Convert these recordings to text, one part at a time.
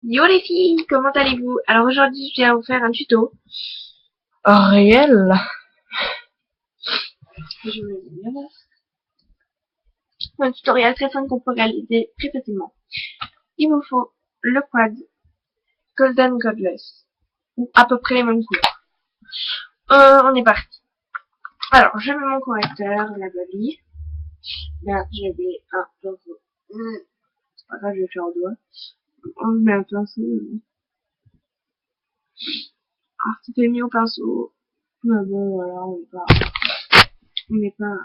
Yo les filles, comment allez-vous? Alors aujourd'hui je viens vous faire un tuto. Réel. Je me dis bien. Un tutoriel très simple qu'on peut réaliser très facilement. Il vous faut le quad Golden Godless. Ou à peu près les mêmes couleurs. On est parti. Alors je mets mon correcteur, la baby. Là je mets un pinceau. C'est pas grave, je vais faire au doigt. On met un pinceau. Alors si t'es mis au pinceau. Mais bon voilà, on n'est pas.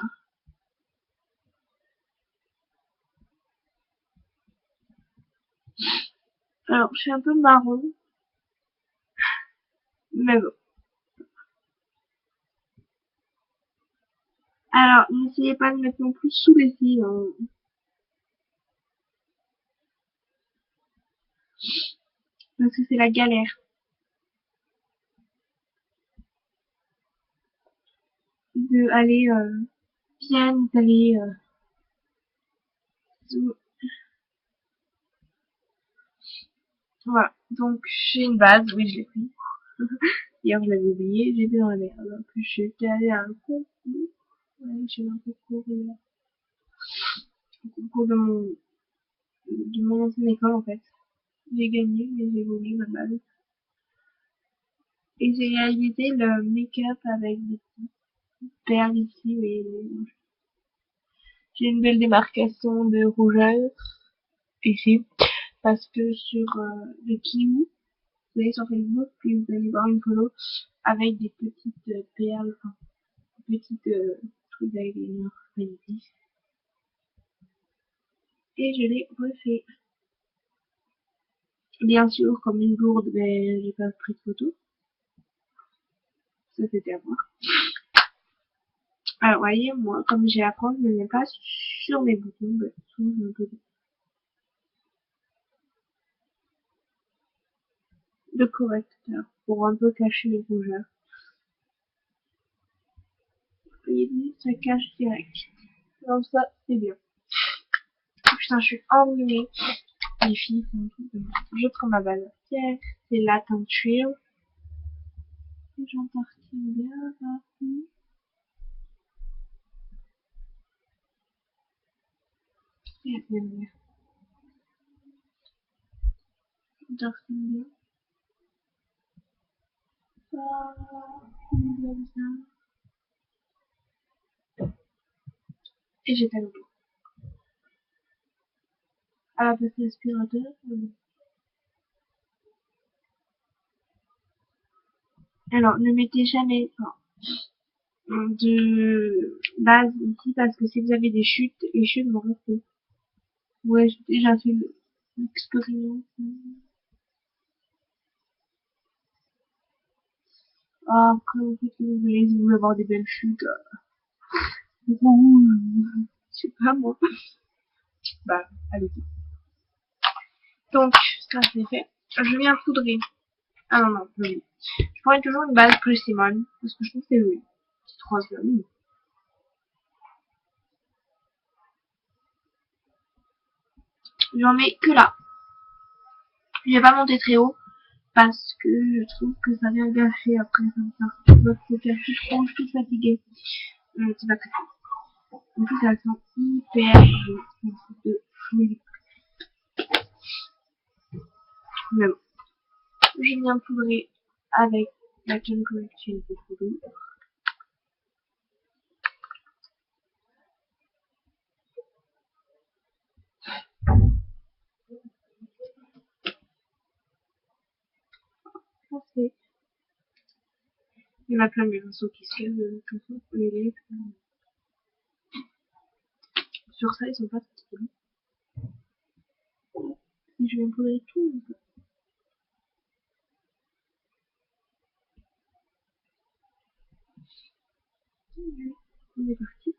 Alors je suis un peu marron. Mais bon. Alors, n'essayez pas de mettre non plus sous les yeux, hein, parce que c'est la galère de aller bien étaler. Voilà. Donc, j'ai une base, oui, je l'ai pris. Hier, je l'avais oublié, j'étais dans la merde. En plus, j'étais allée à un concours. Ouais, j'ai eu un concours, un concours de mon ancienne école, en fait. J'ai gagné, mais j'ai oublié ma base. Et j'ai réalisé le make-up avec des perles ici, et j'ai une belle démarcation de rougeur ici. Parce que sur le Kiwi, vous allez sur Facebook, puis vous allez voir une photo avec des petites perles, enfin, des petites trucs d'eyeliner magnifiques. Et je l'ai refait. Bien sûr, comme une gourde, mais j'ai pas pris de photo. Ça, c'était à voir. Alors, voyez, moi, comme j'ai à prendre, je ne mets pas sur mes boutons, bah, souvent, un peu de correcteur pour un peu cacher les rougeurs. Voyez, ça cache direct. Donc ça, c'est bien. Putain, je suis enrhumée. Les filles, c'est un truc de merde. Je prends ma base à pierre, c'est la teinture. J'en tartine bien partout. Et après, j'en tartine bien. Comme ça. Et j'étale au bout. À la place l'aspirateur. Alors, ne mettez jamais de base ici parce que si vous avez des chutes, les chutes vont rester. Ouais, j'ai déjà fait l'expérience. Ah, après, vous faites ce que vous voulez, si vous voulez avoir des belles chutes. Je sais pas moi. Bah, allez-y. Donc, ça c'est fait. Je viens poudrer. Ah non, non, joli. Je prends toujours une base plus Simone, parce que je trouve que c'est joli. Petite rose jaune. J'en mets que là. Je vais pas monter très haut, parce que je trouve que ça vient gâcher après comme ça. Je vois que c'est caché trop, je suis toute fatiguée. C'est pas très cool. En plus, ça sent hyper bon. De fluide. Mais bon. Je viens poudrer avec la John Collection de poudre. Parfait. Il y en a plein de pinceaux qui se cassent comme ça. Les lèvres. Sur ça, ils sont pas très jolis. Et je viens poudrer tout. On est parti.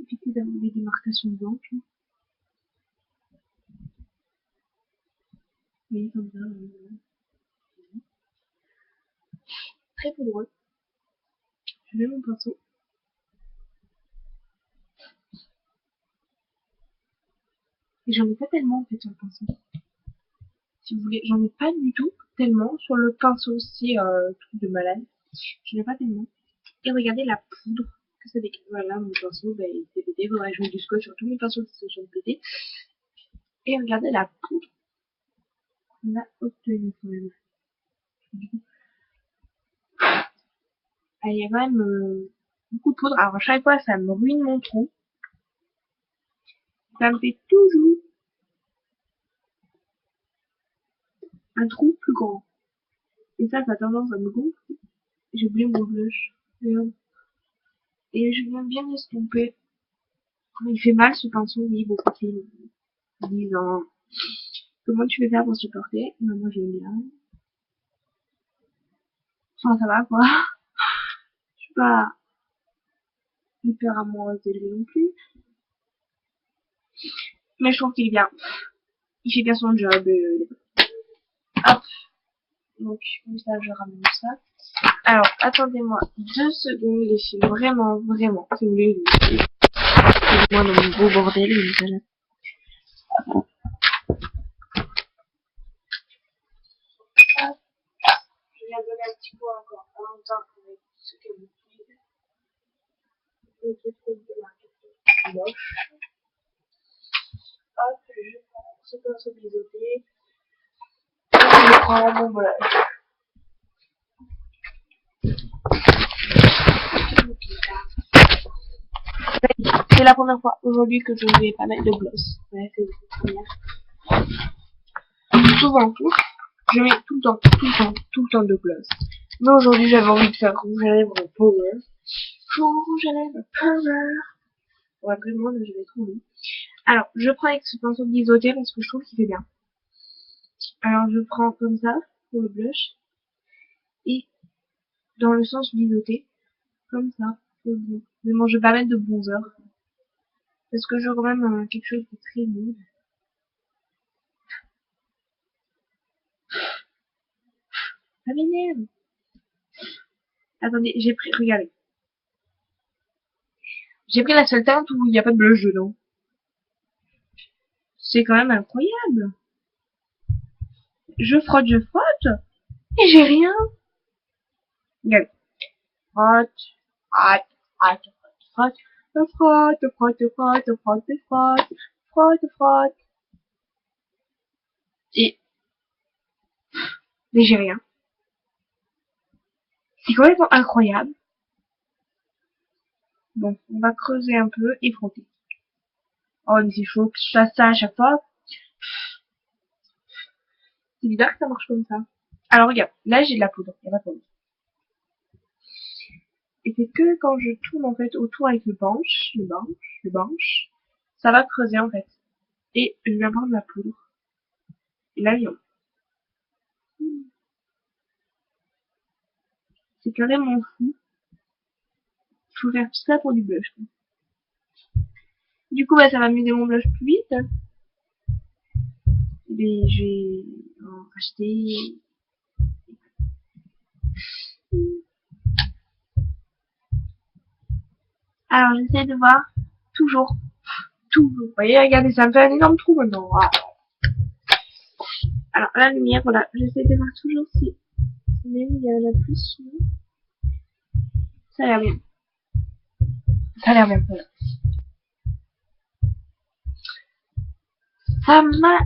Évitez d'avoir des démarcations blanches. Vous voyez comme ça. très poudreux. Je mets mon pinceau. Et j'en ai pas tellement en fait sur le pinceau. Si vous voulez, j'en ai pas du tout tellement. Sur le pinceau aussi, truc de malade. J'en ai pas tellement. Et regardez la poudre que ça dégage. Voilà, mon pinceau, bah, il s'est pété. Faudrait que je mette du scotch sur tous mes pinceaux qui se sont pétés. Et regardez la poudre qu'on a obtenue quand même. Ah, il y a quand même beaucoup de poudre. Alors à chaque fois, ça me ruine mon trou. Ça me fait toujours un trou plus grand. Et ça a tendance à me gonfler. J'ai oublié mon blush. Et je viens bien estomper. Il fait mal ce pinceau, oui, beaucoup qui disent comment tu veux faire pour supporter. Ben, moi j'aime bien. Enfin ça va quoi. Je suis pas hyper amoureuse de lui non plus. Mais je trouve qu'il est bien. Il fait bien son job. Hop. Donc comme ça je ramène ça. Alors attendez-moi 2 secondes les filles. Vraiment, vraiment. Si vous voulez, moi dans mon gros bordel. Je viens donner un petit coup encore en même temps pour ce que vous dites. Le truc de marketing moche. Hop, je prends ce pinceau biseauté. Je prends mon blush. C'est la première fois aujourd'hui que je vais pas mettre de gloss. Ouais, c'est la première. Souvent, je mets tout le temps de gloss. Mais aujourd'hui, j'avais envie de faire rouge à lèvres power. Rouge à lèvres power. Ouais, vraiment, là, je vais trop mis. Alors, je prends avec ce pinceau biseauté parce que je trouve qu'il fait bien. Alors, je prends comme ça pour le blush. Et dans le sens biseauté. Comme ça. Mais bon, je vais pas mettre de bronzer. Parce que j'ai quand même quelque chose de très nude. Ça m'énerve. Attendez, j'ai pris, regardez. J'ai pris la seule teinte où il n'y a pas de blush dedans. C'est quand même incroyable. Je frotte, et j'ai rien. Regardez. Frotte, frotte, frotte, frotte, frotte, frotte, frotte, frotte, frotte, frotte, frotte, frotte. Et, mais j'ai rien. C'est complètement incroyable. Bon, on va creuser un peu et frotter. Oh, mais c'est chaud que je fasse ça à chaque fois. C'est bizarre que ça marche comme ça. Alors regarde, là j'ai de la poudre, il y a pas de poudre. Et c'est que quand je tourne en fait autour avec le banche, ça va creuser en fait. Et je vais avoir de la poudre. Et là, non. C'est carrément fou. Il faut faire tout ça pour du blush. Quoi. Du coup, bah, ça va m'aider mon blush plus vite. Et je vais en acheter. Alors, j'essaie de voir toujours. Toujours. Vous voyez, regardez, ça me fait un énorme trou maintenant. Voilà. Alors, la lumière, voilà. J'essaie de voir toujours si même il y en a plus. Ça a l'air bien. Ça a l'air bien. Voilà. Ça m'a...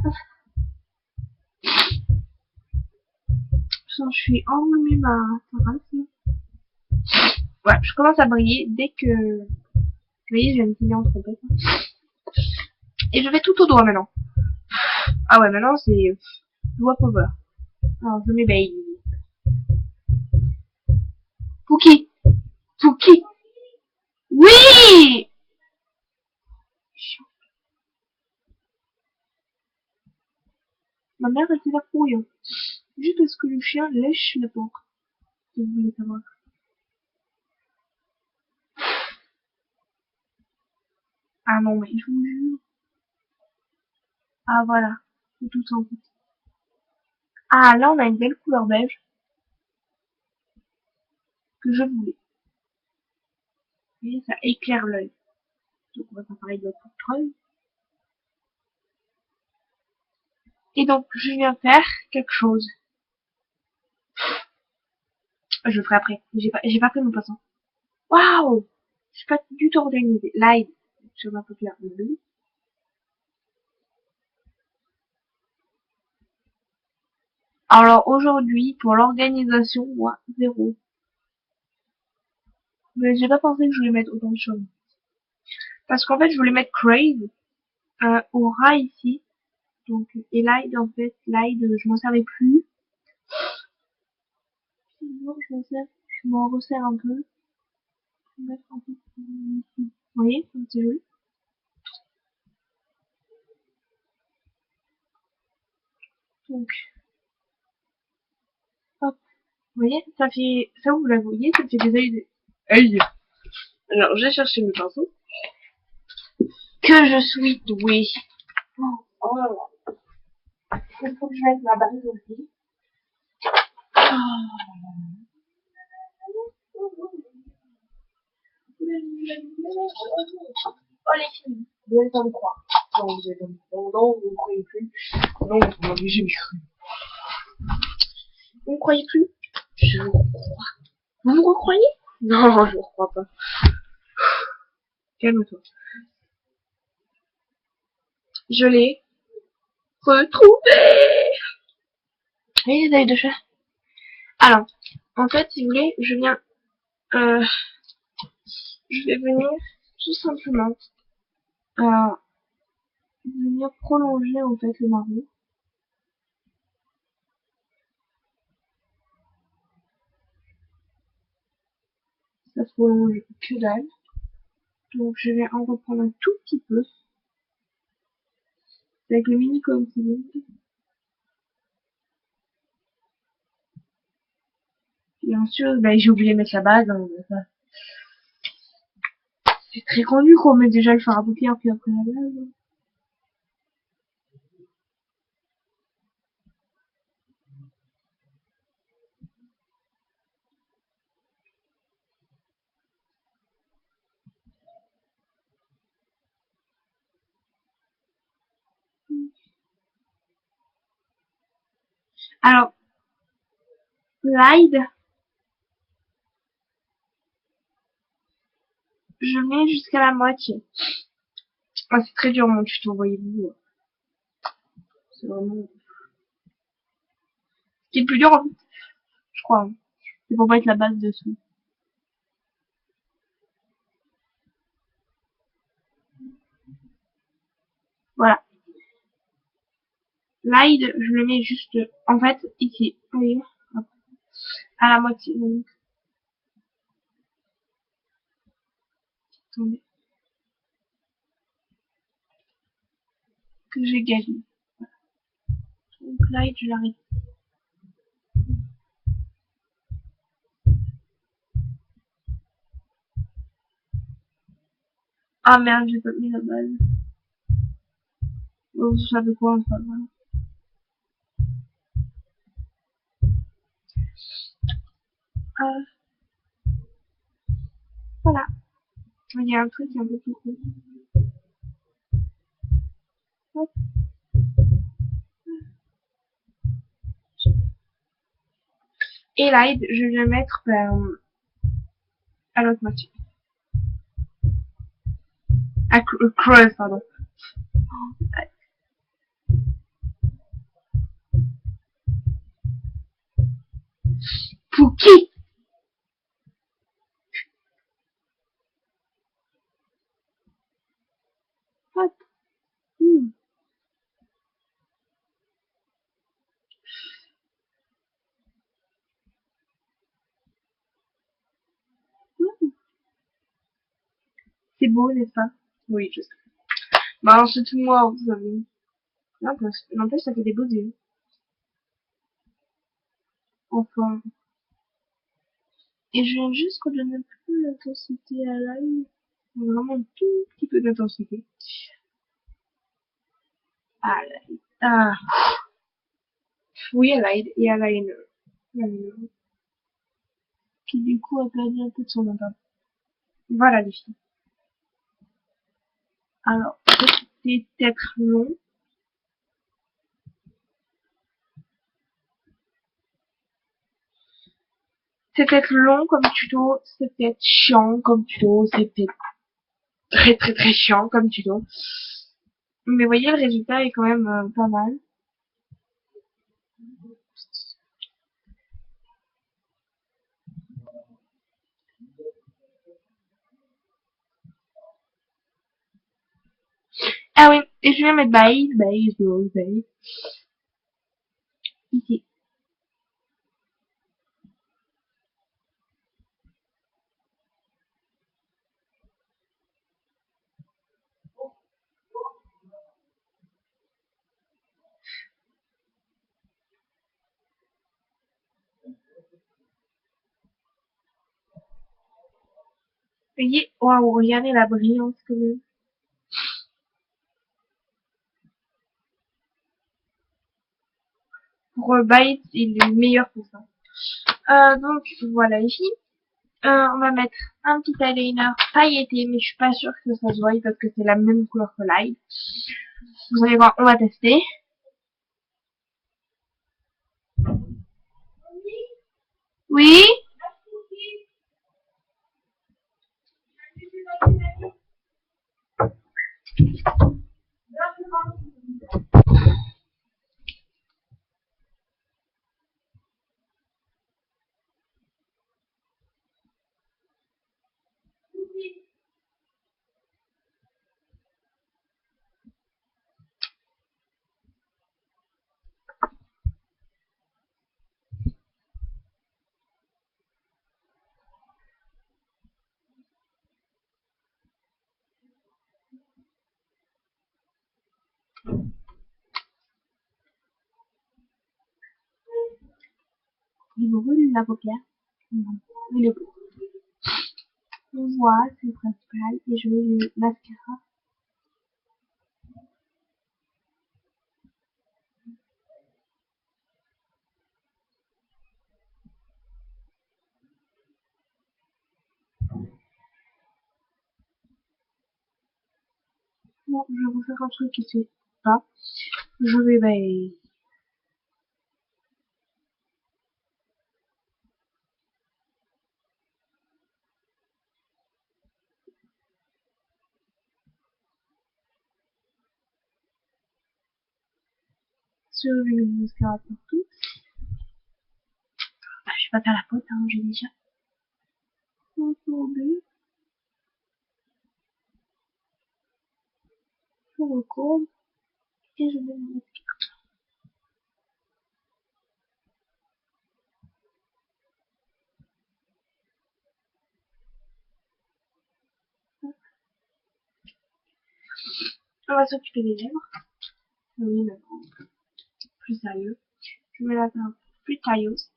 Je suis enrhumée ma race. Ouais, je commence à briller dès que... Vous voyez, j'ai une petite en trompette. Et je vais tout au doigt maintenant. Ah ouais, maintenant c'est doigt power. Alors je m'éveille. Pouki, Pouki. Oui. Ma mère était là pour rien. Juste parce que le chien lèche la porte. Si vous voulez savoir. Ah non, mais je vous jure. Ah voilà. C'est tout en fait. Ah là, on a une belle couleur beige. que je voulais. Et ça éclaire l'œil. Donc on va faire pareil de l'autre œil. Et donc je viens faire quelque chose. Je le ferai après. J'ai pas fait mon passant. Waouh! Je suis pas du tout organisée. Live sur ma paupière bleue. Alors aujourd'hui, pour l'organisation, moi, 0. Mais j'ai pas pensé que je voulais mettre autant de choses. Parce qu'en fait, je voulais mettre Crave au ras ici. Donc, et Light, en fait, Light, je m'en servais plus. Sinon, je m'en resserre un peu. Je vais mettre un peu ici. Vous voyez, comme c'est joli. Donc, hop. Vous voyez, ça fait, ça vous la voyez, ça fait des œils. Alors, j'ai cherché mes pinceaux. Que je suis douée. Oh là là. Il faut que je mette ma base aussi. Oh les filles, vous allez pas me croire. Non, vous allez pas me croire. Non, vous ne croyez plus. Non, vous m'avez jamais cru. Vous ne croyez plus? Je vous crois. Vous me recroyez? Non, je vous crois pas. Calme-toi. Je l'ai retrouvé. Et les ailes de chat. Alors, en fait, si vous voulez, je vais venir tout simplement venir prolonger en fait le marron. Ça se prolonge que dalle. Donc je vais en reprendre un tout petit peu avec le mini concealer. Bien sûr, bah, j'ai oublié de mettre la base. Hein, c'est très connu qu'on met déjà le fard à paupières puis après la base. Alors, l'hide, je mets jusqu'à la moitié. Oh, c'est très dur mon tuto, voyez-vous. C'est vraiment... Ce qui est plus dur, je crois. Hein. C'est pour mettre la base dessous. Voilà. L'hide, je le mets juste, en fait, ici. Vous voyez, à la moitié. Donc, attendez, que j'ai gagné. Donc l'hide, je l'arrête. Ah merde, j'ai pas mis la base. Oh, vous savez quoi, enfin, voilà. Voilà. Il y a un truc qui est un peu plus cool. Hop. Et l'hide, je vais le mettre à l'autre moitié. À creuse, pardon. Pour qui? Hop. Mmh. C'est beau, n'est-ce pas? Oui, je sais. Bah, c'est tout moi, vous savez. N'empêche, ça fait des beaux yeux. Enfin. Et je viens juste redonner un peu d'intensité à l'œil. Vraiment un tout petit peu d'intensité. À l'œil. Ah. Oui, à l'œil et à l'eyeliner. qui du coup a perdu un peu de son impact. Voilà les filles. Alors, c'était peut-être long. C'est peut-être long comme tuto, c'est peut-être chiant comme tuto, c'est peut-être très chiant comme tuto. Mais vous voyez, le résultat est quand même pas mal. Ah oui, et je vais mettre base. Ici. Vous voyez, waouh, regardez la brillance quand même. Pour Byte, il est meilleur pour ça. Donc voilà les filles. On va mettre un petit eyeliner pailleté, mais je suis pas sûre que ça se voie parce que c'est la même couleur que light. Vous allez voir, on va tester. Oui. Il brûle la paupière. Il est beau. On voit, c'est le principal. Et je mets le mascara. Bon, je vais vous faire un truc qui se fait pas. Je vais sur le mascara partout. Bah, je vais pas faire la faute, hein, j'ai déjà entouré. Je recourbe et je mets mon mascara. On va s'occuper des lèvres. Oui, maintenant, plus sérieux. Je mets la teinte plus tailleuse.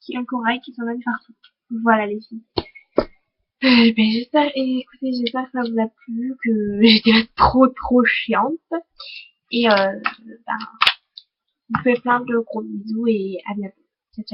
Qui est un corail qui s'emmène partout. Voilà les filles. Ben, j'espère, et écoutez, j'espère que ça vous a plu, que j'étais pas trop chiante. Et ben, je vous fais plein de gros bisous et à bientôt. Ciao, ciao.